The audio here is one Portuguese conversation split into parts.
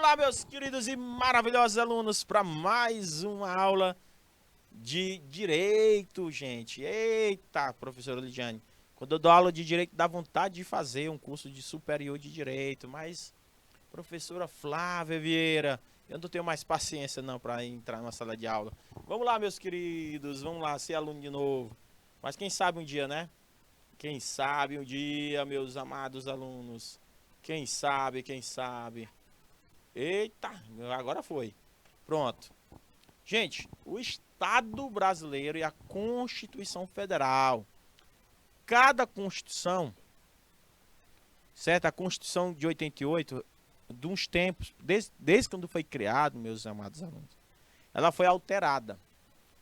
Olá, meus queridos e maravilhosos alunos, para mais uma aula de Direito, gente. Eita, professora Lidiane, quando eu dou aula de Direito, dá vontade de fazer um curso de superior de Direito, mas, professora Flávia Vieira, eu não tenho mais paciência não para entrar numa sala de aula. Vamos lá, meus queridos, vamos lá, ser aluno de novo. Mas quem sabe um dia, né? Quem sabe um dia, meus amados alunos. Quem sabe, quem sabe. Eita, agora foi. Pronto. Gente, o Estado brasileiro e a Constituição Federal. Cada Constituição, certo? A Constituição de 88, de uns tempos, desde quando foi criado, meus amados alunos, ela foi alterada.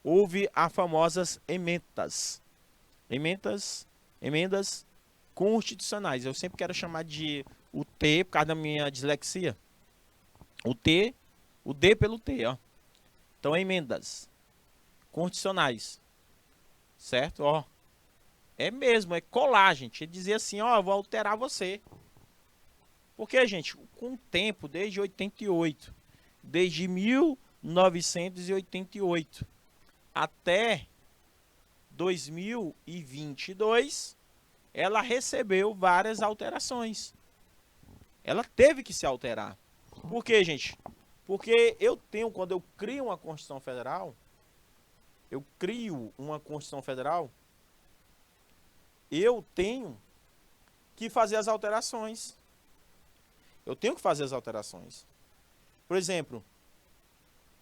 Houve as famosas emendas. Emendas constitucionais. Eu sempre quero chamar de o T, por causa da minha dislexia. O T, o D pelo T, ó. Então, emendas constitucionais, certo? Ó, é mesmo, é colar, gente. É dizer assim, ó, eu vou alterar você. Porque, gente, com o tempo, desde 88, desde 1988 até 2022, ela recebeu várias alterações. Ela teve que se alterar. Por quê, gente? Porque quando eu crio uma Constituição Federal, eu tenho que fazer as alterações. Por exemplo,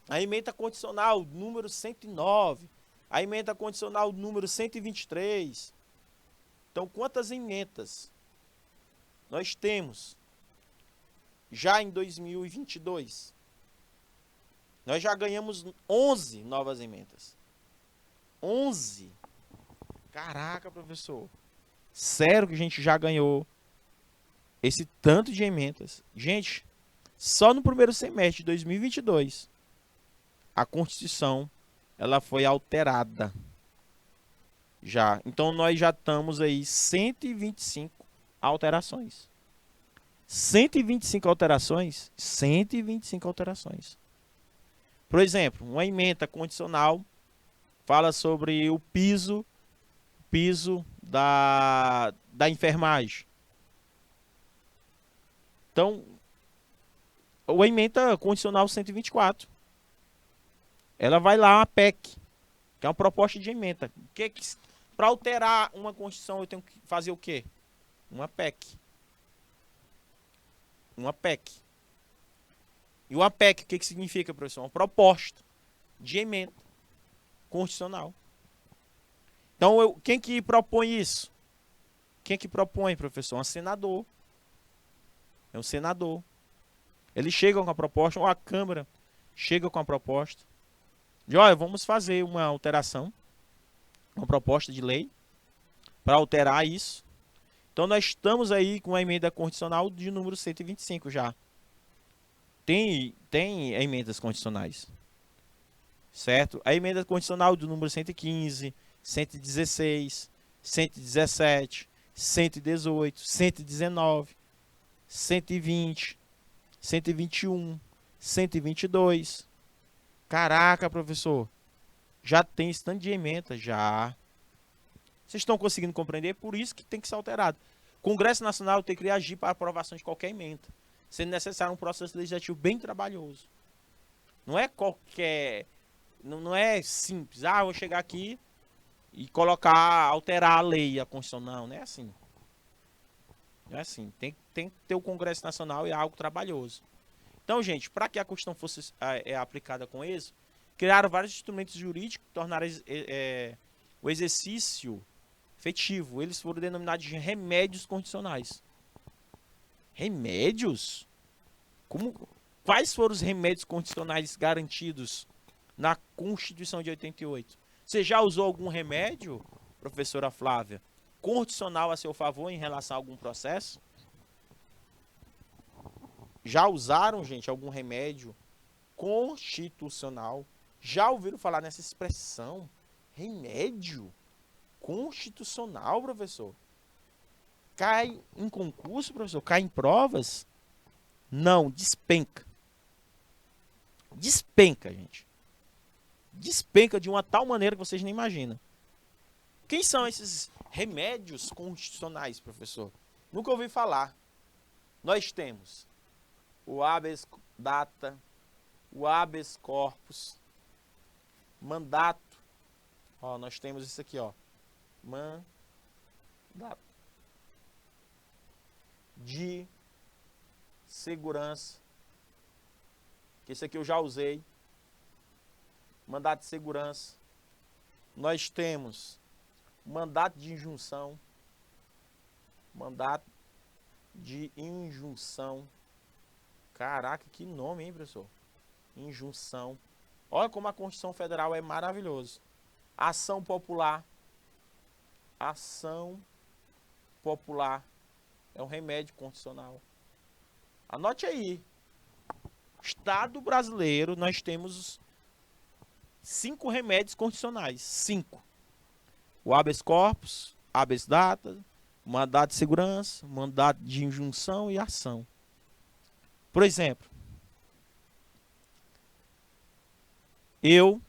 a emenda condicional número 109, a emenda condicional número 123. Então, quantas emendas nós temos já em 2022? Nós já ganhamos 11 novas emendas. 11. Caraca, professor. Sério que a gente já ganhou esse tanto de emendas? Gente, só no primeiro semestre de 2022, a Constituição ela foi alterada. Já. Então, nós já estamos aí 125 alterações. 125 alterações? 125 alterações. Por exemplo, uma emenda condicional fala sobre o piso da enfermagem. Então, a emenda condicional 124. Ela vai lá, uma PEC, que é uma proposta de emenda. Para alterar uma Constituição, eu tenho que fazer o quê? Uma PEC. Uma PEC. E uma PEC, o que significa, professor? Uma proposta de emenda constitucional. Então, quem que propõe isso? Quem que propõe, professor? Um senador. É um senador. Eles chegam com a proposta, ou a Câmara chega com a proposta. De, olha, vamos fazer uma alteração, uma proposta de lei, para alterar isso. Então, nós estamos aí com a emenda constitucional de número 125 já. Tem emendas constitucionais, certo? A emenda constitucional do número 115, 116, 117, 118, 119, 120, 121, 122. Caraca, professor, já tem esse tanto de emenda, já. Vocês estão conseguindo compreender? Por isso que tem que ser alterado. O Congresso Nacional tem que reagir para a aprovação de qualquer emenda, sendo necessário um processo legislativo bem trabalhoso. Não é qualquer... Não é simples. Ah, vou chegar aqui e alterar a lei, a Constituição. Não é assim. Não é assim. Tem que ter o Congresso Nacional e é algo trabalhoso. Então, gente, para que a Constituição fosse aplicada com êxito, criaram vários instrumentos jurídicos que tornaram o exercício efetivo. Eles foram denominados de remédios constitucionais. Remédios? Quais foram os remédios constitucionais garantidos na Constituição de 88? Você já usou algum remédio, professora Flávia, constitucional a seu favor em relação a algum processo? Já usaram, gente, algum remédio constitucional? Já ouviram falar nessa expressão? Remédio constitucional, professor? Cai em concurso, professor? Cai em provas? Não, despenca. despenca, gente. Despenca de uma tal maneira que vocês nem imaginam. Quem são esses remédios constitucionais, professor? Nunca ouvi falar. Nós temos o habeas data, o habeas corpus, mandato. Ó, nós temos isso aqui, ó. Mandato de segurança. Que esse aqui eu já usei. Mandato de segurança. Nós temos mandato de injunção. Mandato de injunção. Caraca, que nome, hein, professor? Injunção. Olha como a Constituição Federal é maravilhoso. Ação popular. Ação popular. É um remédio constitucional. Anote aí. Estado brasileiro, nós temos 5 remédios constitucionais. 5. O habeas corpus, habeas data, mandato de segurança, mandato de injunção e ação. Por exemplo, eu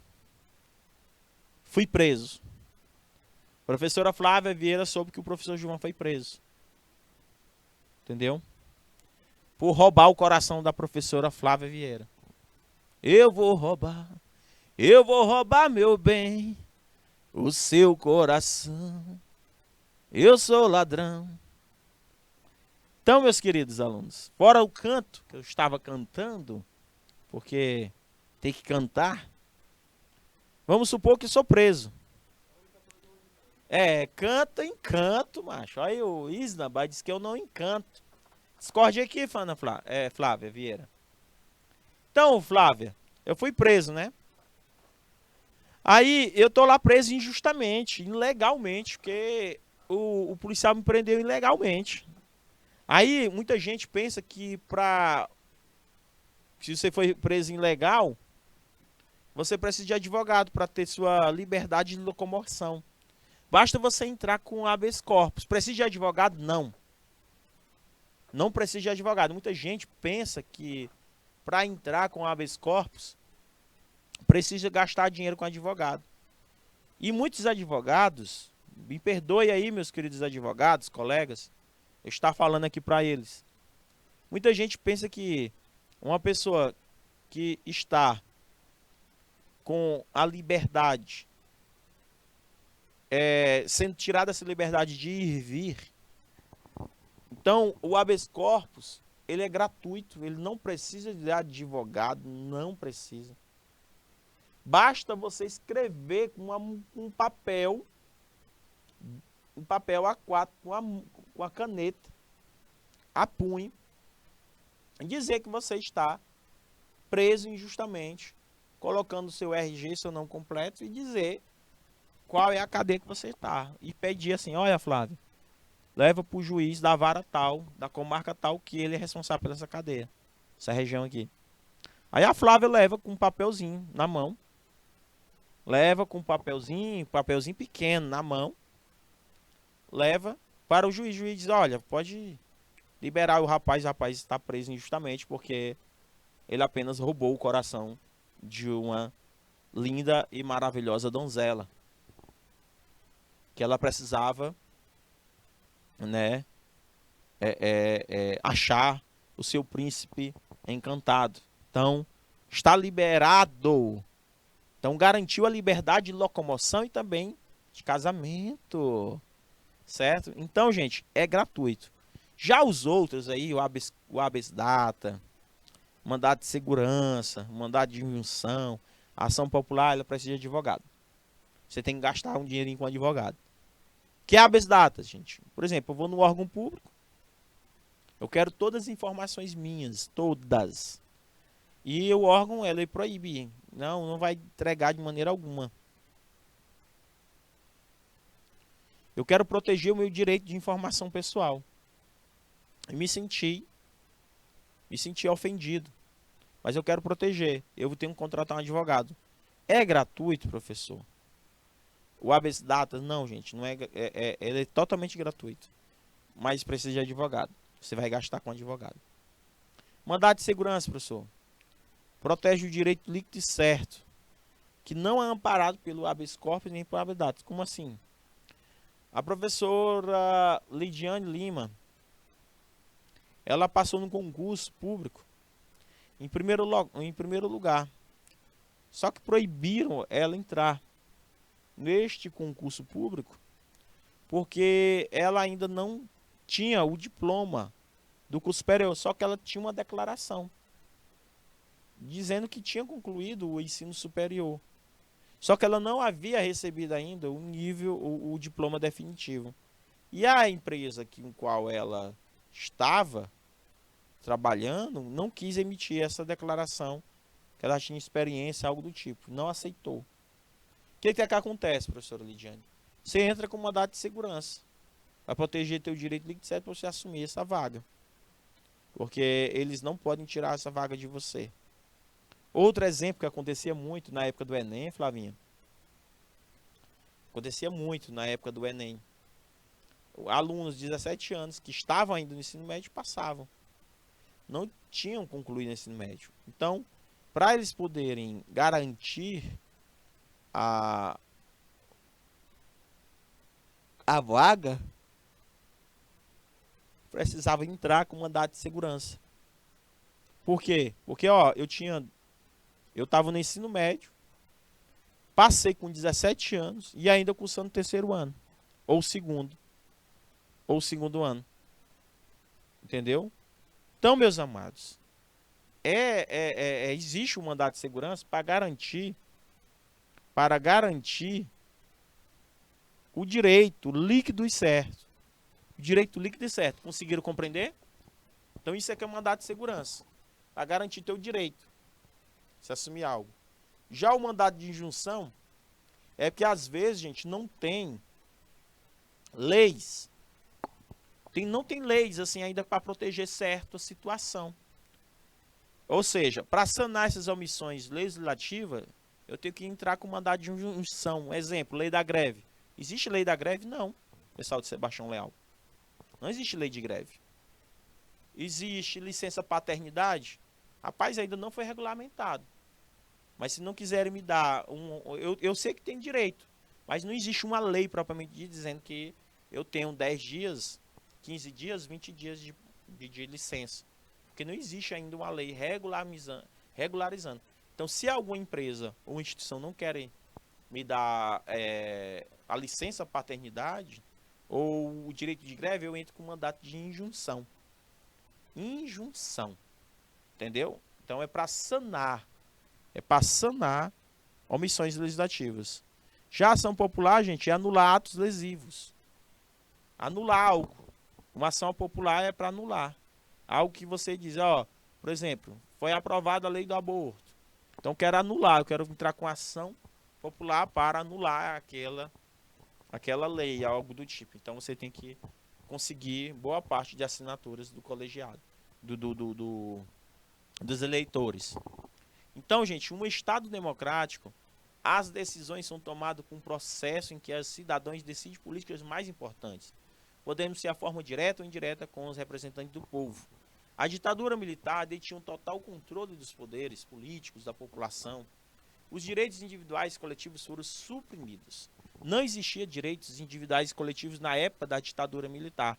fui preso. A professora Flávia Vieira soube que o professor João foi preso. Entendeu? Por roubar o coração da professora Flávia Vieira. Eu vou roubar, meu bem, o seu coração. Eu sou ladrão. Então, meus queridos alunos, fora o canto que eu estava cantando, porque tem que cantar, vamos supor que sou preso. Canta, encanto, macho. Aí o Isnabá diz que eu não encanto. Discorde aqui, Flávia Vieira. Então, Flávia, eu fui preso, né? Aí eu tô lá preso injustamente, ilegalmente, porque o policial me prendeu ilegalmente. Aí muita gente pensa que se você foi preso ilegal, você precisa de advogado para ter sua liberdade de locomoção. Basta você entrar com habeas corpus. Precisa de advogado? Não. Não precisa de advogado. Muita gente pensa que para entrar com habeas corpus precisa gastar dinheiro com advogado. E muitos advogados, me perdoe aí, meus queridos advogados, colegas, eu estou falando aqui para eles. Muita gente pensa que uma pessoa que está com a liberdade, sendo tirada essa liberdade de ir e vir, então o habeas corpus, ele é gratuito, ele não precisa de advogado, não precisa. Basta você escrever com um papel A4, com a caneta, a punho, e dizer que você está preso injustamente, colocando seu RG, seu nome completo, e dizer qual é a cadeia que você está. E pedir assim, olha, Flávio, leva para o juiz da vara tal, da comarca tal, que ele é responsável por essa cadeia, essa região aqui. Aí a Flávia leva com um papelzinho na mão, leva com um papelzinho pequeno na mão, leva para o juiz. O juiz diz, olha, pode liberar o rapaz está preso injustamente porque ele apenas roubou o coração de uma linda e maravilhosa donzela, que ela precisava, né, achar o seu príncipe encantado. Então, está liberado. Então, garantiu a liberdade de locomoção e também de casamento. Certo? Então, gente, é gratuito. Já os outros aí, o habeas data, mandato de segurança, mandato de injunção, ação popular, ela precisa de advogado. Você tem que gastar um dinheirinho com advogado. Que é habeas data, gente? Por exemplo, eu vou no órgão público, eu quero todas as informações minhas, todas. E o órgão, ele proíbe. Não vai entregar de maneira alguma. Eu quero proteger o meu direito de informação pessoal. E me senti ofendido. Mas eu quero proteger. Eu tenho que contratar um advogado. É gratuito, professor? O habeas data? Não, gente. Não ele é totalmente gratuito. Mas precisa de advogado. Você vai gastar com advogado. Mandato de segurança, professor. protege o direito líquido e certo, que não é amparado pelo habeas corpus nem por habeas datus. Como assim? A professora Lidiane Lima, ela passou no concurso público em primeiro lugar. Só que proibiram ela entrar neste concurso público porque ela ainda não tinha o diploma do curso superior, só que ela tinha uma declaração dizendo que tinha concluído o ensino superior. Só que ela não havia recebido ainda o nível, o diploma definitivo. E a empresa com a qual ela estava trabalhando não quis emitir essa declaração, que ela tinha experiência, algo do tipo. Não aceitou. O que é que acontece, professora Lidiane? Você entra com mandado de segurança para proteger teu direito líquido certo para você assumir essa vaga. Porque eles não podem tirar essa vaga de você. Outro exemplo que acontecia muito na época do Enem, Flavinha. Acontecia muito na época do Enem. Alunos de 17 anos que estavam ainda no ensino médio passavam. Não tinham concluído o ensino médio. Então, para eles poderem garantir a vaga, precisava entrar com mandado de segurança. Por quê? Porque, eu estava no ensino médio, passei com 17 anos e ainda cursando o terceiro ano, ou segundo ano. Entendeu? Então, meus amados, existe um mandado de segurança para garantir o direito líquido e certo. O direito líquido e certo. Conseguiram compreender? Então, isso é que é um mandado de segurança. Para garantir teu direito. Se assumir algo. Já o mandado de injunção é que às vezes, gente, não tem leis. Não tem leis assim ainda para proteger certa situação. Ou seja, para sanar essas omissões legislativas, eu tenho que entrar com mandado de injunção. Exemplo, lei da greve. Existe lei da greve? Não, pessoal de Sebastião Leal. Não existe lei de greve. Existe licença paternidade? Rapaz, ainda não foi regulamentado. Mas se não quiserem me dar eu sei que tem direito, mas não existe uma lei propriamente dizendo que eu tenho 10 dias, 15 dias, 20 dias de licença. Porque não existe ainda uma lei regularizando. Então, se alguma empresa ou instituição não querem me dar a licença paternidade ou o direito de greve, eu entro com mandato de injunção. Injunção. Entendeu? Então, é para sanar omissões legislativas. Já a ação popular, gente, é anular atos lesivos. Anular algo. Uma ação popular é para anular. Algo que você diz, por exemplo, foi aprovada a lei do aborto. Então, quero anular, eu quero entrar com ação popular para anular aquela lei, algo do tipo. Então, você tem que conseguir boa parte de assinaturas do colegiado, dos eleitores. Então, gente, um Estado democrático, as decisões são tomadas com um processo em que os cidadãos decidem políticas mais importantes. Podemos ser a forma direta ou indireta com os representantes do povo. A ditadura militar detinha um total controle dos poderes políticos da população. Os direitos individuais e coletivos foram suprimidos. Não existia direitos individuais e coletivos na época da ditadura militar.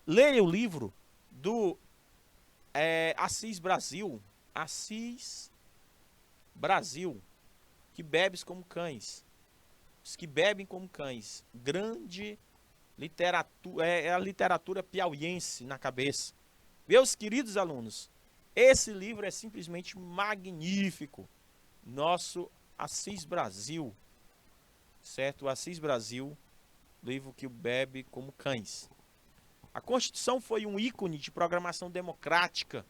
Leia o livro do Assis Brasil. Assis Brasil, que bebes como cães. Os que bebem como cães. Grande literatura, é a literatura piauiense na cabeça. Meus queridos alunos, esse livro é simplesmente magnífico. Nosso Assis Brasil, certo? O Assis Brasil, livro que bebe como cães. A Constituição foi um ícone de programação democrática,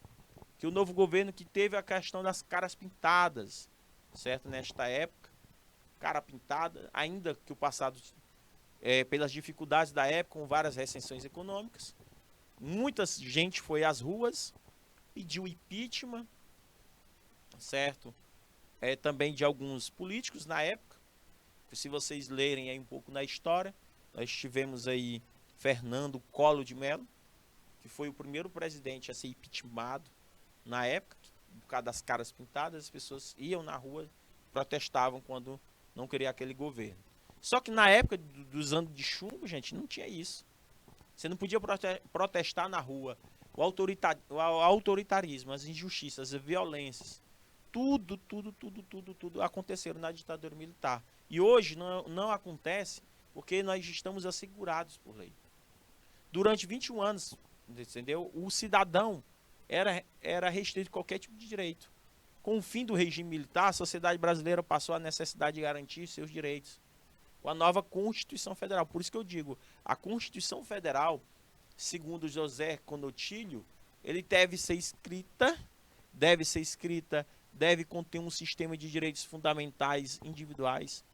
que o novo governo que teve a questão das caras pintadas, certo? Nesta época, cara pintada, ainda que o passado, pelas dificuldades da época, com várias recessões econômicas, muita gente foi às ruas, pediu impeachment, certo? Também de alguns políticos na época, que se vocês lerem aí um pouco na história, nós tivemos aí Fernando Collor de Mello, que foi o primeiro presidente a ser impeachmentado na época, por causa das caras pintadas, as pessoas iam na rua, protestavam quando não queria aquele governo. Só que na época dos anos de chumbo, gente, não tinha isso. Você não podia protestar na rua. O autoritarismo, as injustiças, as violências, tudo aconteceram na ditadura militar. E hoje não acontece porque nós estamos assegurados por lei. Durante 21 anos, entendeu? O cidadão era restrito de qualquer tipo de direito. Com o fim do regime militar, a sociedade brasileira passou a necessidade de garantir seus direitos. Com a nova Constituição Federal. Por isso que eu digo, a Constituição Federal, segundo José Conotilho, ele deve ser escrita, deve conter um sistema de direitos fundamentais individuais,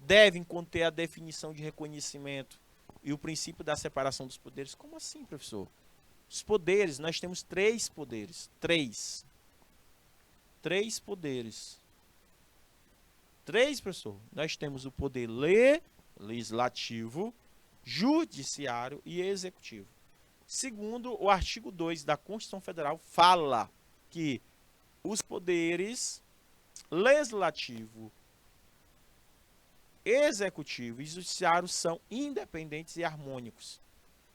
deve conter a definição de reconhecimento e o princípio da separação dos poderes. Como assim, professor? Os poderes, nós temos três poderes. Três poderes. Três, professor. Nós temos o poder legislativo, judiciário e executivo. Segundo o artigo 2 da Constituição Federal, fala que os poderes legislativo, executivo e judiciário são independentes e harmônicos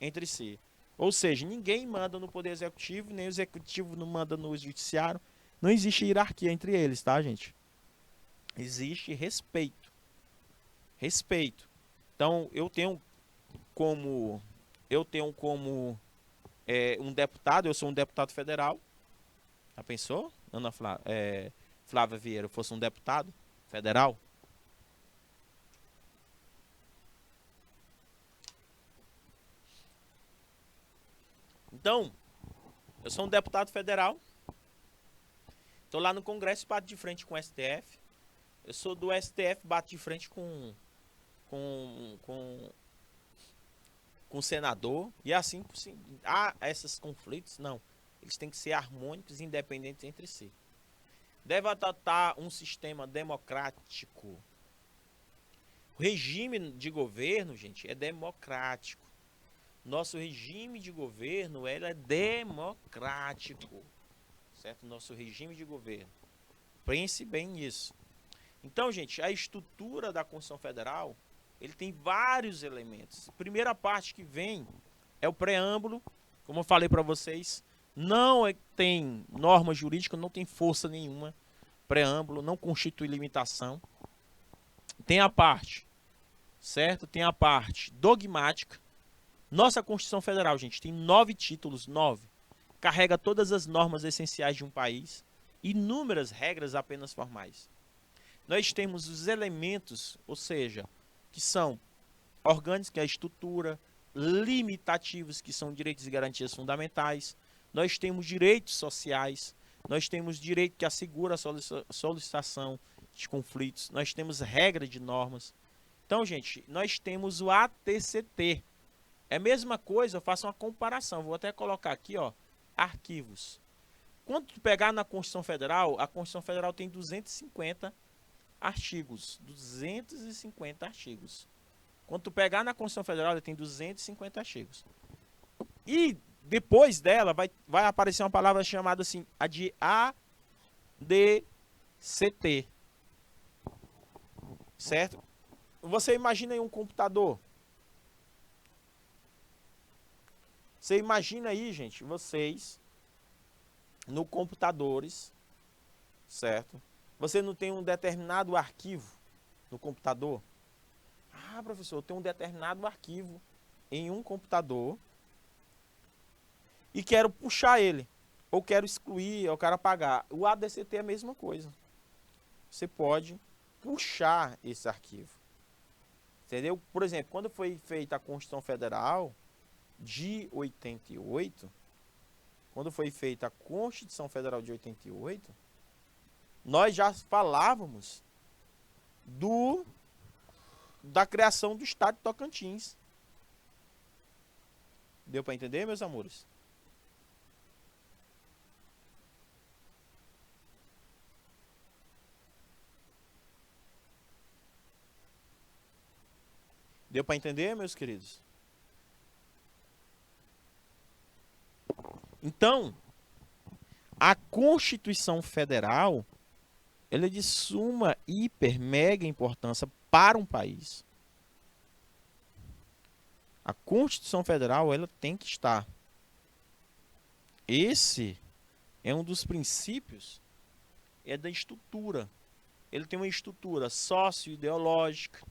entre si. Ou seja, ninguém manda no poder executivo, nem o executivo não manda no judiciário. Não existe hierarquia entre eles, tá, gente? Existe respeito. Respeito. Então, eu tenho como um deputado, eu sou um deputado federal. Já pensou? Flávia Vieira fosse um deputado federal? Então, eu sou um deputado federal. Estou lá no Congresso e bato de frente com o STF. Eu sou do STF, bato de frente com o senador. E assim, há esses conflitos? Não. Eles têm que ser harmônicos e independentes entre si. Deve adotar um sistema democrático. O regime de governo, gente, é democrático. Nosso regime de governo é democrático. Certo? Nosso regime de governo. Pense bem nisso. Então, gente, a estrutura da Constituição Federal, ele tem vários elementos. A primeira parte que vem é o preâmbulo, como eu falei para vocês, não tem norma jurídica, não tem força nenhuma. Preâmbulo não constitui limitação. Tem a parte, certo? Tem a parte dogmática. Nossa Constituição Federal, gente, tem 9 títulos, 9. Carrega todas as normas essenciais de um país, inúmeras regras apenas formais. Nós temos os elementos, ou seja, que são orgânicos, que é a estrutura, limitativos, que são direitos e garantias fundamentais. Nós temos direitos sociais, nós temos direito que assegura a solicitação de conflitos, nós temos regra de normas. Então, gente, nós temos o ATCT. É a mesma coisa, eu faço uma comparação, vou até colocar aqui, ó, arquivos. Quando tu pegar na Constituição Federal, a Constituição Federal tem 250 artigos. 250 artigos. Quando tu pegar na Constituição Federal, ela tem 250 artigos. E depois dela vai aparecer uma palavra chamada assim, a de ADCT. Certo? Você imagina aí um computador. Você imagina aí, gente, vocês no computadores, certo? Você não tem um determinado arquivo no computador? Ah, professor, eu tenho um determinado arquivo em um computador e quero puxar ele, ou quero excluir, ou quero apagar. O ADCT é a mesma coisa. Você pode puxar esse arquivo. Entendeu? Por exemplo, quando foi feita a Constituição Federal de 88, quando foi feita a Constituição Federal de 88, nós já falávamos da criação do Estado de Tocantins. Deu para entender, meus amores? Deu para entender, meus queridos? Então, A Constituição Federal, ela é de suma, hiper, mega importância para um país. A Constituição Federal, ela tem que estar. Esse é um dos princípios da estrutura. Ele tem uma estrutura sócio-ideológica,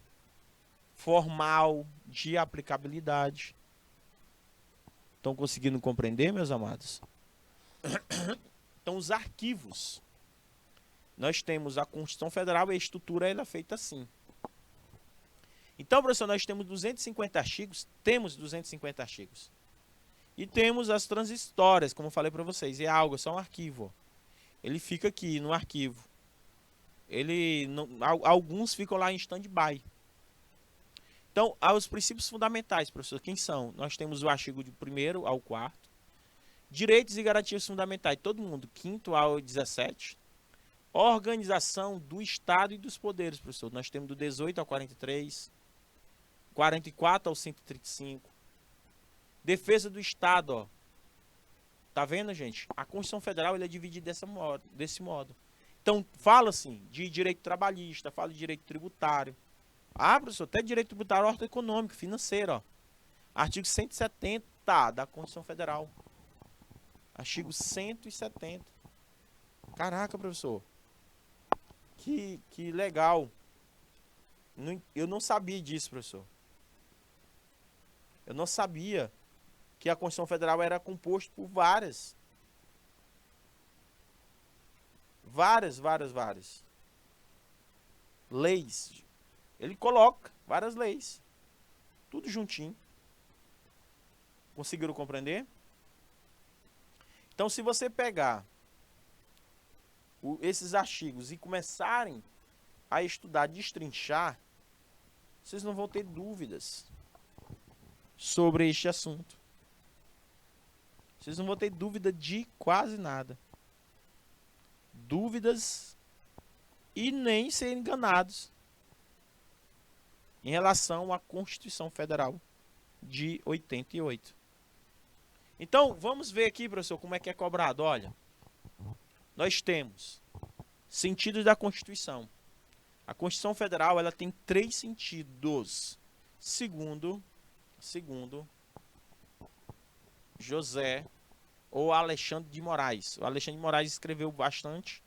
formal, de aplicabilidade. Estão conseguindo compreender, meus amados? Então, os arquivos. Nós temos a Constituição Federal e a estrutura ela é feita assim. Então, professor, nós temos 250 artigos. Temos 250 artigos. E temos as transitórias, como eu falei para vocês. É algo, é só um arquivo. Ele fica aqui no arquivo. Alguns ficam lá em stand-by. Então, os princípios fundamentais, professor, quem são? Nós temos o artigo de 1º ao 4º. Direitos e garantias fundamentais, todo mundo, 5º ao 17º. Organização do Estado e dos poderes, professor. Nós temos do 18 ao 43, 44 ao 135. Defesa do Estado, ó. Tá vendo, gente? A Constituição Federal ele é dividida desse modo. Então, fala assim de direito trabalhista, fala de direito tributário. Ah, professor, até direito tributário ortoeconômico, financeiro, ó. Artigo 170 da Constituição Federal. Artigo 170. Caraca, professor. Que legal. Eu não sabia disso, professor. Eu não sabia que a Constituição Federal era composta por várias leis. Ele coloca várias leis. Tudo juntinho. Conseguiram compreender? Então, se você pegar esses artigos e começarem a estudar, destrinchar, vocês não vão ter dúvidas sobre este assunto. Vocês não vão ter dúvida de quase nada. Dúvidas e nem ser enganados em relação à Constituição Federal de 88. Então, vamos ver aqui, professor, como é que é cobrado. Olha, nós temos sentidos da Constituição. A Constituição Federal ela tem 3 sentidos. Segundo José ou Alexandre de Moraes. O Alexandre de Moraes escreveu bastante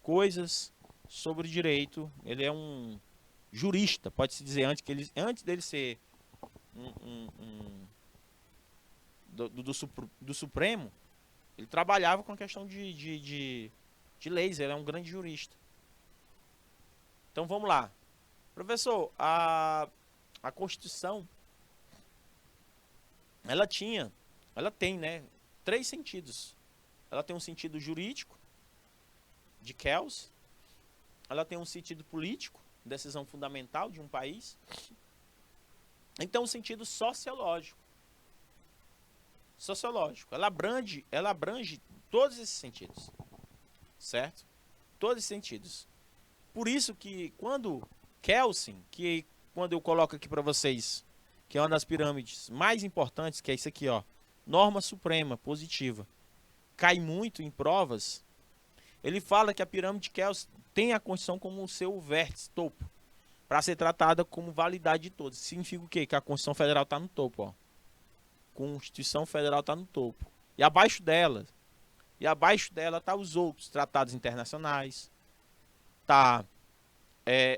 coisas sobre direito. Ele é um jurista, pode-se dizer, antes dele ser do Supremo, ele trabalhava com a questão de leis, ele é um grande jurista. Então vamos lá. Professor, a Constituição, ela tem, né, 3 sentidos. Ela tem um sentido jurídico, de Kells. Ela tem um sentido político, decisão fundamental de um país. Então, um sentido sociológico. Ela abrange todos esses sentidos. Certo? Todos esses sentidos. Por isso que quando Kelsen, quando eu coloco aqui para vocês, que é uma das pirâmides mais importantes, que é isso aqui, ó, norma suprema positiva, cai muito em provas, ele fala que a pirâmide de Kelsen tem a Constituição como o seu vértice, topo, para ser tratada como validade de todos. Significa o quê? Que a Constituição Federal está no topo, ó. Constituição Federal está no topo. E abaixo dela tá os outros tratados internacionais, tá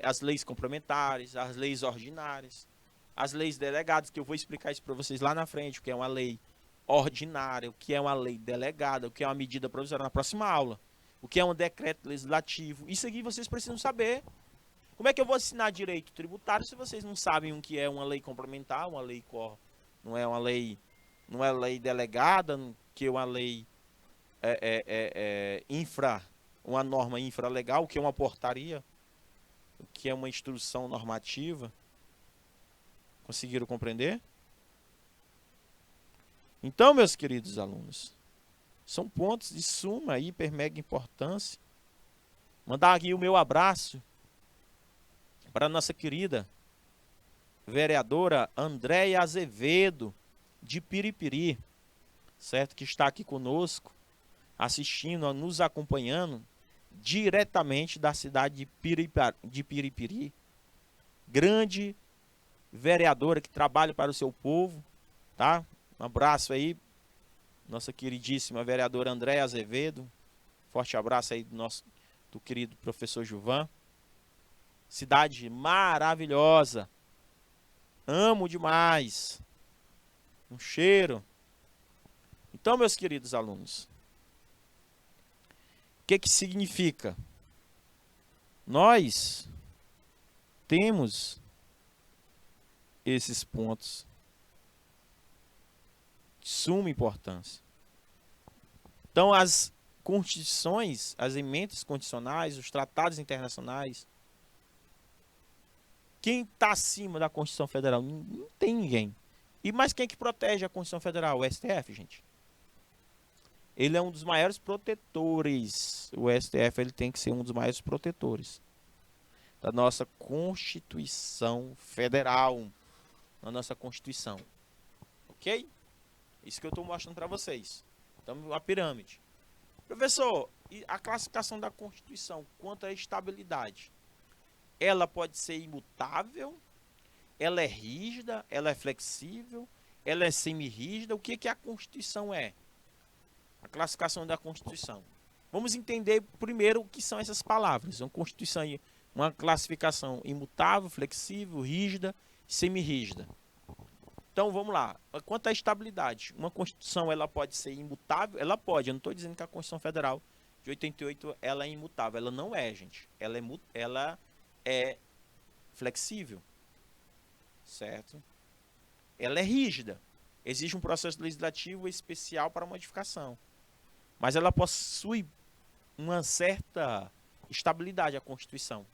as leis complementares, as leis ordinárias, as leis delegadas, que eu vou explicar isso para vocês lá na frente, o que é uma lei ordinária, o que é uma lei delegada, o que é uma medida provisória na próxima aula, o que é um decreto legislativo. Isso aqui vocês precisam saber. Como é que eu vou ensinar direito tributário se vocês não sabem o que é uma lei complementar, uma lei não é lei delegada, que é uma lei uma norma infralegal, o que é uma portaria, o que é uma instrução normativa. Conseguiram compreender? Então, meus queridos alunos, são pontos de suma, hiper, mega importância. Mandar aqui o meu abraço para a nossa querida vereadora Andréia Azevedo, de Piripiri, certo? Que está aqui conosco. assistindo, nos acompanhando diretamente da cidade de Piripiri. Grande vereadora que trabalha para o seu povo, tá? Um abraço aí, nossa queridíssima vereadora Andréa Azevedo. Forte abraço aí do querido professor Gilvan. Cidade maravilhosa. Amo demais. Um cheiro. Então, meus queridos alunos, o que significa? Nós temos esses pontos de suma importância. Então, as constituições, as emendas constitucionais, os tratados internacionais, quem está acima da Constituição Federal? Não tem ninguém. Mas quem que protege a Constituição Federal? O STF, gente. Ele é um dos maiores protetores. O STF ele tem que ser um dos maiores protetores da nossa Constituição Federal. Na nossa Constituição. Ok? Isso que eu estou mostrando para vocês. Então, a pirâmide. Professor, e a classificação da Constituição quanto à estabilidade? Ela pode ser imutável? Ela é rígida? Ela é flexível? Ela é semi-rígida? O que a Constituição é? A classificação da Constituição. Vamos entender primeiro o que são essas palavras. Uma Constituição, uma classificação imutável, flexível, rígida, semi-rígida. Então vamos lá. Quanto à estabilidade, uma Constituição ela pode ser imutável? Ela pode. Eu não estou dizendo que a Constituição Federal de 88 ela é imutável. Ela não é, gente. Ela é flexível, certo? Ela é rígida. Existe um processo legislativo especial para modificação. Mas ela possui uma certa estabilidade, a Constituição.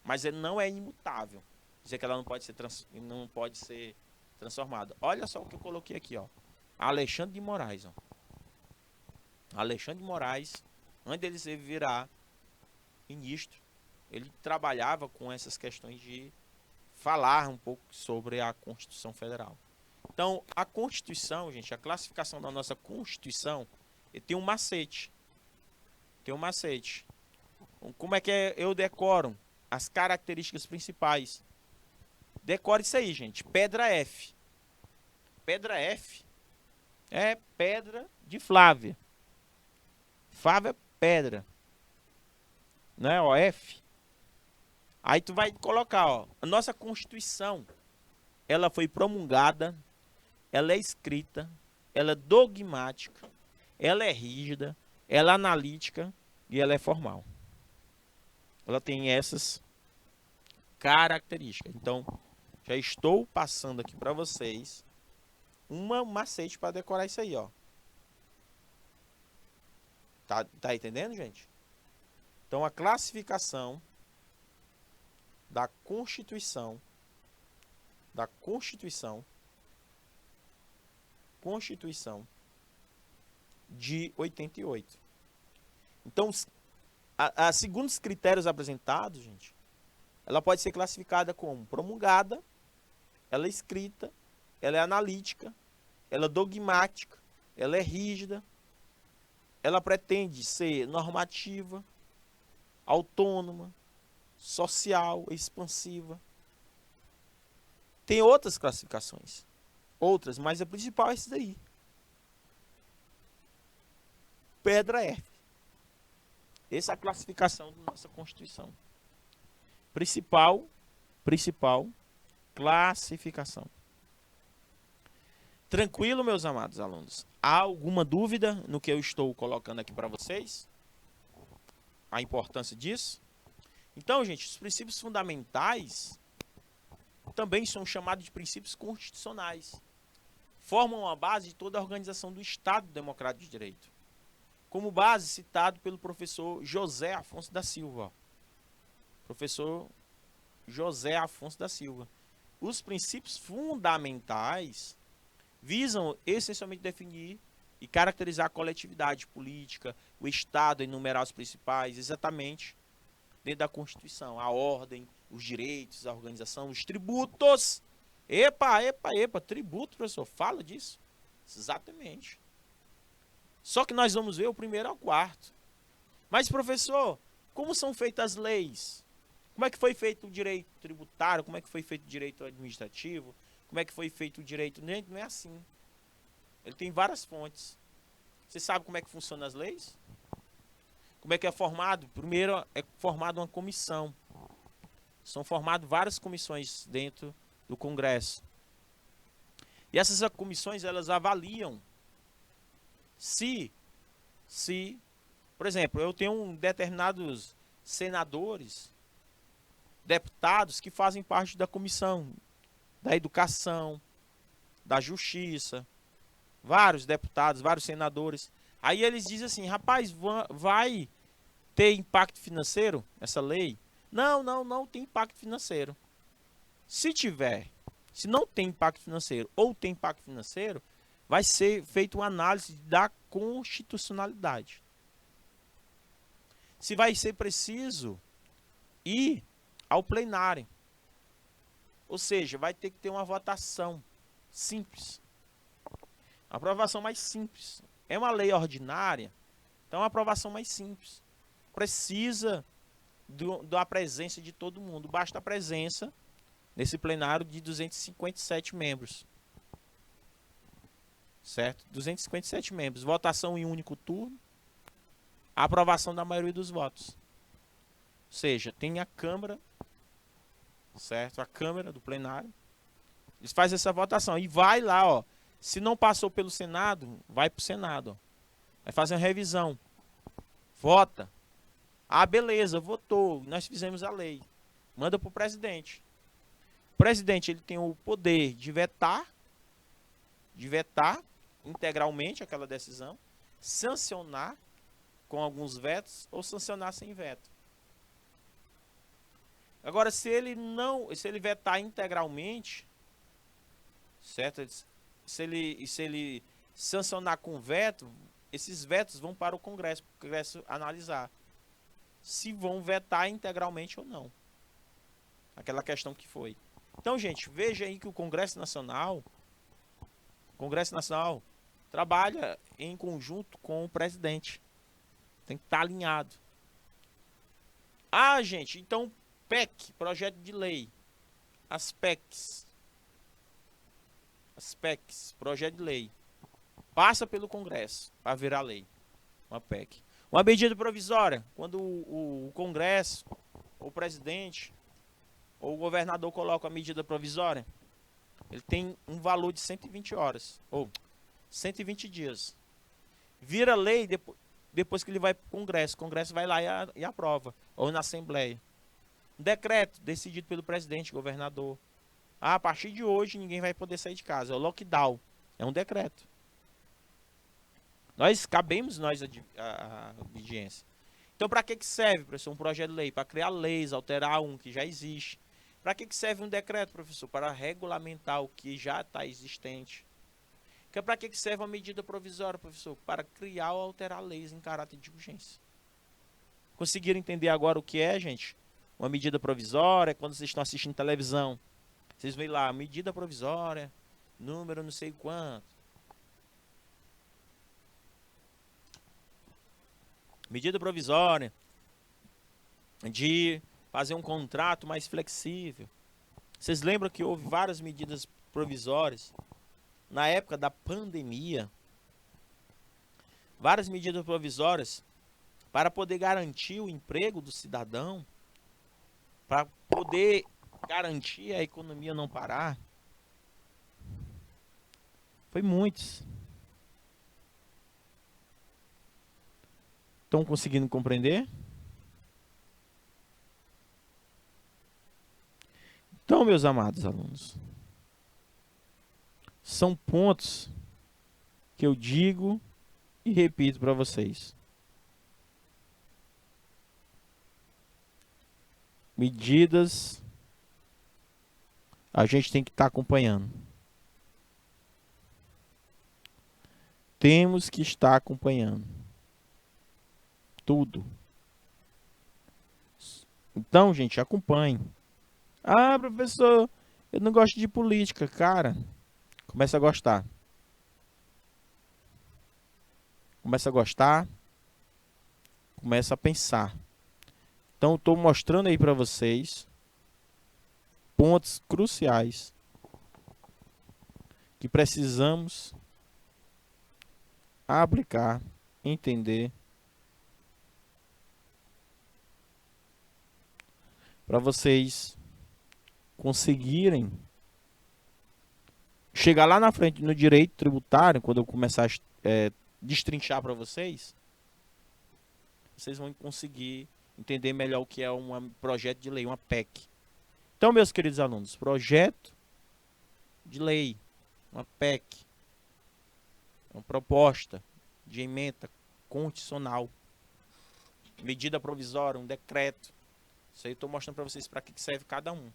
Mas ela não é imutável. Dizer que ela não pode ser transformada. Olha só o que eu coloquei aqui, ó. Alexandre de Moraes, ó. Alexandre de Moraes, antes dele se virar ministro, ele trabalhava com essas questões de falar um pouco sobre a Constituição Federal. Então, a Constituição, gente, a classificação da nossa Constituição, tem um macete. Tem um macete. Como é que eu decoro? As características principais. Decore isso aí, gente. Pedra F. Pedra F é pedra de Flávia. Flávia é pedra. Não é o F? Aí tu vai colocar, ó. A nossa Constituição, ela foi promulgada, ela é escrita, ela é dogmática, ela é rígida, ela é analítica e ela é formal. Ela tem essas características. Então, já estou passando aqui para vocês uma macete para decorar isso aí, ó. Tá entendendo, gente? Então, a classificação da Constituição de 88. Então, segundo os critérios apresentados, gente, ela pode ser classificada como promulgada, ela é escrita, ela é analítica, ela é dogmática, ela é rígida, ela pretende ser normativa, autônoma, social, expansiva. Tem outras classificações, mas a principal é essa daí. Pedra F. Essa é a classificação da nossa Constituição. Principal classificação. Tranquilo, meus amados alunos? Há alguma dúvida no que eu estou colocando aqui para vocês? A importância disso? Então, gente, os princípios fundamentais também são chamados de princípios constitucionais. Formam a base de toda a organização do Estado Democrático de Direito. Como base, citado pelo professor José Afonso da Silva. Professor José Afonso da Silva. Os princípios fundamentais visam essencialmente definir e caracterizar a coletividade política, o Estado, enumerar os principais, exatamente dentro da Constituição, a ordem, os direitos, a organização, os tributos. Epa, tributo, professor, fala disso. Exatamente. Só que nós vamos ver o primeiro ao quarto. Mas, professor, como são feitas as leis? Como é que foi feito o direito tributário? Como é que foi feito o direito administrativo? Como é que foi feito o direito... Não é assim. Ele tem várias fontes. Você sabe como é que funcionam as leis? Como é que é formado? Primeiro é formada uma comissão. São formadas várias comissões dentro do Congresso. E essas comissões, elas avaliam se, por exemplo, eu tenho determinados senadores, deputados que fazem parte da comissão da educação, da justiça, vários deputados, vários senadores. Aí eles dizem assim, rapaz, vai ter impacto financeiro essa lei? Não tem impacto financeiro. Se tiver, se não tem impacto financeiro ou tem impacto financeiro, vai ser feita uma análise da constitucionalidade. Se vai ser preciso ir ao plenário. Ou seja, vai ter que ter uma votação simples. Uma aprovação mais simples. É uma lei ordinária, então é uma aprovação mais simples. Precisa da presença de todo mundo. Basta a presença nesse plenário de 257 membros. Certo? 257 membros. Votação em único turno. A aprovação da maioria dos votos. Ou seja, tem a Câmara, certo? A Câmara do plenário. Eles fazem essa votação e vai lá, ó. Se não passou pelo Senado, vai para o Senado. Ó. Vai fazer uma revisão. Vota. Ah, beleza, votou. Nós fizemos a lei. Manda para o presidente. O presidente, ele tem o poder de vetar integralmente aquela decisão, sancionar com alguns vetos ou sancionar sem veto. Agora, se ele vetar integralmente, certo? Se ele sancionar com veto, esses vetos vão para o Congresso analisar se vão vetar integralmente ou não. Aquela questão que foi. Então, gente, veja aí que o Congresso Nacional trabalha em conjunto com o presidente. Tem que estar alinhado. Ah, gente, então PEC, projeto de lei. As PECs, projeto de lei. Passa pelo Congresso para virar lei. Uma PEC. Uma medida provisória, quando o Congresso, o presidente ou o governador coloca a medida provisória, ele tem um valor de 120 horas, ou 120 dias. Vira lei depois que ele vai para o Congresso. O Congresso vai lá e aprova, ou na Assembleia. Um decreto decidido pelo presidente, governador. Ah, a partir de hoje ninguém vai poder sair de casa. É o lockdown. É um decreto. Cabemos a obediência. Então, para que serve, professor, um projeto de lei? Para criar leis, alterar um que já existe. Para que serve um decreto, professor? Para regulamentar o que já está existente. Para que serve uma medida provisória, professor? Para criar ou alterar leis em caráter de urgência. Conseguiram entender agora o que é, gente? Uma medida provisória, quando vocês estão assistindo televisão, vocês veem lá, medida provisória, número não sei quanto. Medida provisória de fazer um contrato mais flexível. Vocês lembram que houve várias medidas provisórias na época da pandemia? Várias medidas provisórias para poder garantir o emprego do cidadão, para poder garantir a economia não parar. Foi muitos. Estão conseguindo compreender? Então, meus amados alunos, são pontos que eu digo e repito para vocês. Medidas a gente tem que estar acompanhando. Temos que estar acompanhando tudo. Então, gente, acompanhe. Ah, professor, eu não gosto de política. Cara, começa a gostar. começa a gostar, começa a pensar. Então, estou mostrando aí para vocês pontos cruciais que precisamos aplicar, entender, para vocês conseguirem chegar lá na frente no direito tributário, quando eu começar a destrinchar para vocês, vocês vão conseguir entender melhor o que é um projeto de lei, uma PEC. Então, meus queridos alunos, projeto de lei, uma PEC, uma proposta de emenda constitucional, medida provisória, um decreto. Isso aí eu estou mostrando para vocês para que serve cada um. O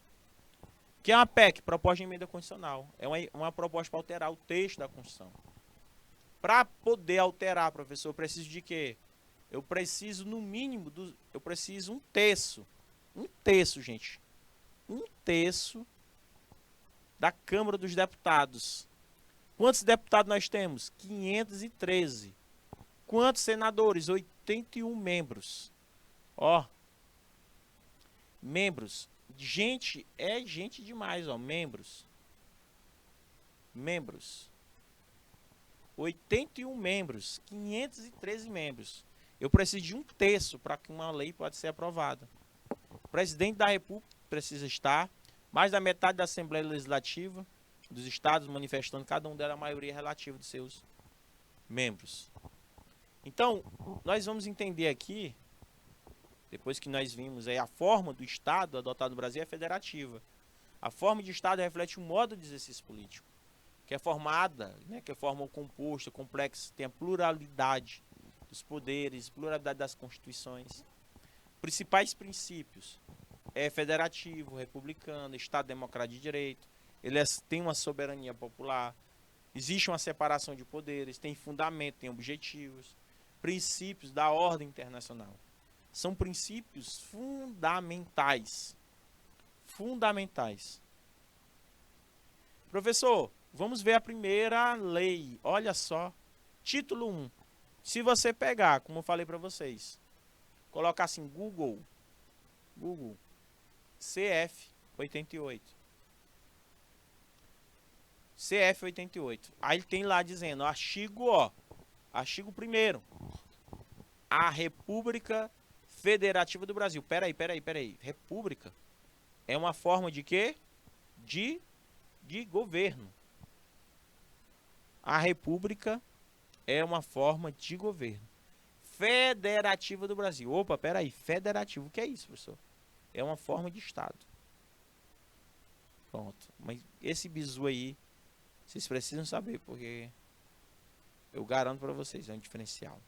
que é uma PEC? Proposta de emenda constitucional. É uma proposta para alterar o texto da Constituição. Para poder alterar, professor, eu preciso de quê? Eu preciso, no mínimo, eu preciso um terço. Um terço, gente. Um terço da Câmara dos Deputados. Quantos deputados nós temos? 513. Quantos senadores? 81 membros. Ó. Membros. Gente, é gente demais, ó. Membros. Membros. 81 membros. 513 membros. Eu preciso de um terço para que uma lei possa ser aprovada. O presidente da República precisa estar. Mais da metade da Assembleia Legislativa dos estados manifestando cada um dela a maioria relativa de seus membros. Então, nós vamos entender aqui, depois que nós vimos aí a forma do Estado adotado no Brasil é federativa. A forma de Estado reflete um modo de exercício político, que é formada, né, que é forma composta, complexa, tem a pluralidade dos poderes, pluralidade das constituições. Principais princípios é federativo, republicano, Estado democrático de direito, ele tem uma soberania popular, existe uma separação de poderes, tem fundamento, tem objetivos, princípios da ordem internacional. São princípios fundamentais. Fundamentais. Professor, vamos ver a primeira lei. Olha só. Título 1. Se você pegar, como eu falei para vocês, colocar assim, Google, CF 88. CF 88. Aí ele tem lá dizendo, artigo 1º. A República Federativa do Brasil. Peraí. República é uma forma de quê? De governo. A República é uma forma de governo. Federativa do Brasil. Opa, peraí. Federativo. O que é isso, professor? É uma forma de Estado. Pronto. Mas esse bizu aí, vocês precisam saber, porque eu garanto para vocês, é um diferencial.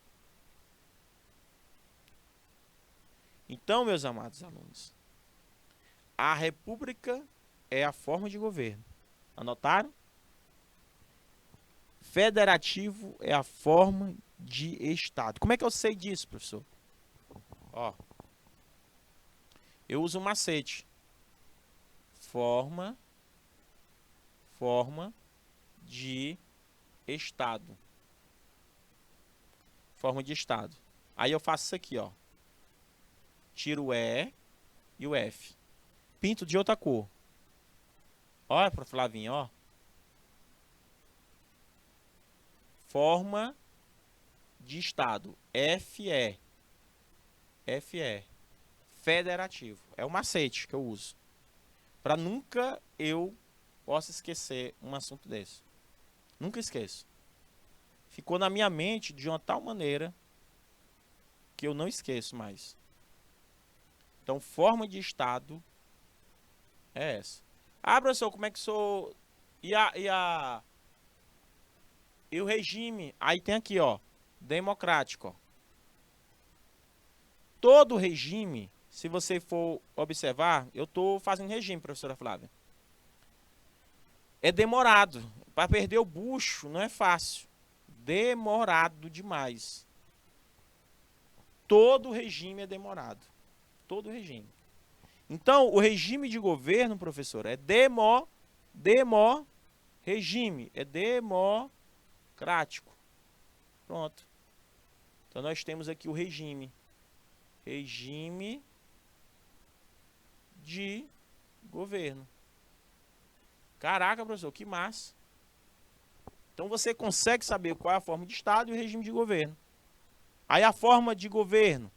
Então, meus amados alunos, a República é a forma de governo. Anotaram? Federativo é a forma de Estado. Como é que eu sei disso, professor? Ó, eu uso um macete. Forma de Estado. Forma de Estado. Aí eu faço isso aqui, ó. Tiro o E e o F. Pinto de outra cor. Olha para Flavinho, ó. Forma de Estado. FE. Federativo. É o macete que eu uso. Para nunca eu possa esquecer um assunto desse. Nunca esqueço. Ficou na minha mente de uma tal maneira que eu não esqueço mais. Então, forma de Estado é essa. Ah, professor, como é que sou... E o regime? Aí tem aqui, ó. Democrático, ó. Todo regime, se você for observar, eu estou fazendo regime, professora Flávia. É demorado. Para perder o bucho não é fácil. Demorado demais. Todo regime é demorado. Todo regime. Então, o regime de governo, professor, é regime. É democrático. Pronto. Então nós temos aqui o regime. Regime de governo. Caraca, professor, que massa. Então você consegue saber qual é a forma de Estado e o regime de governo. Aí a forma de governo,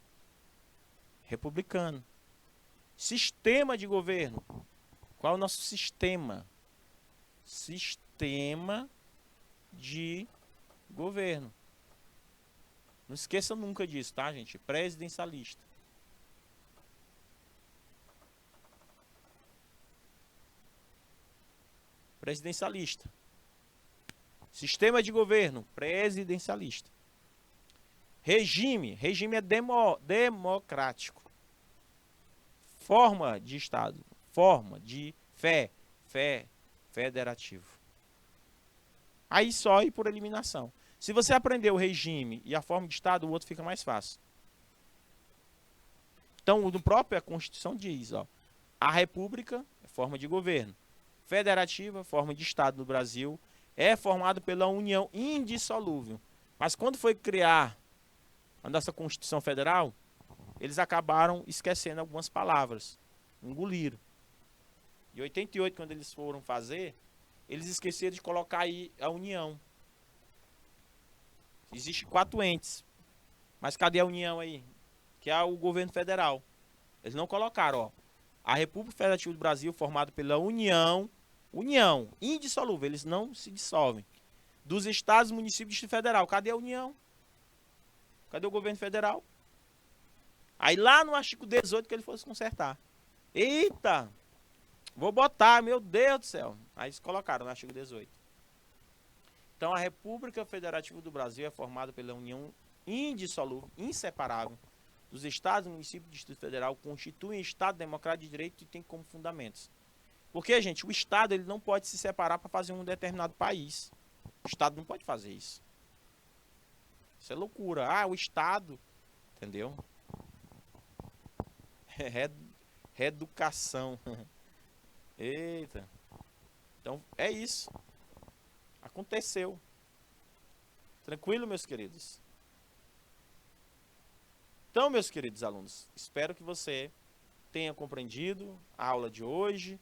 republicano. Sistema de governo. Qual é o nosso sistema? Sistema de governo. Não esqueça nunca disso, tá, gente? Presidencialista. Presidencialista. Sistema de governo, presidencialista. Regime. Regime é democrático. Forma de Estado. Forma de federativo. Aí só ir por eliminação. Se você aprender o regime e a forma de Estado, o outro fica mais fácil. Então, no próprio a Constituição diz, ó, a República é forma de governo. Federativa, forma de Estado no Brasil, é formado pela união indissolúvel. Mas quando foi criar a nossa Constituição Federal, eles acabaram esquecendo algumas palavras, engoliram. Em 88, quando eles foram fazer, eles esqueceram de colocar aí a união. Existem 4 entes, mas cadê a união aí? Que é o governo federal. Eles não colocaram, ó. A República Federativa do Brasil, formada pela união indissolúvel, eles não se dissolvem. Dos estados, municípios e Distrito Federal, cadê a união? Cadê o governo federal? Aí lá no artigo 18 que ele fosse consertar. Eita! Vou botar, meu Deus do céu. Aí eles colocaram no artigo 18. Então a República Federativa do Brasil é formada pela união indissolúvel, inseparável, dos estados, municípios e Distrito Federal, constituem Estado democrático de direito e tem como fundamentos. Porque, gente, o Estado ele não pode se separar para fazer um determinado país. O Estado não pode fazer isso. Isso é loucura. Ah, o Estado, entendeu? Reeducação. Eita. Então, é isso. Aconteceu. Tranquilo, meus queridos? Então, meus queridos alunos, espero que você tenha compreendido a aula de hoje.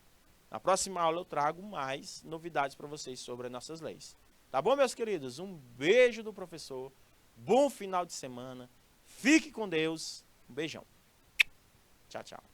Na próxima aula eu trago mais novidades para vocês sobre as nossas leis. Tá bom, meus queridos? Um beijo do professor. Bom final de semana. Fique com Deus. Um beijão. Tchau, tchau.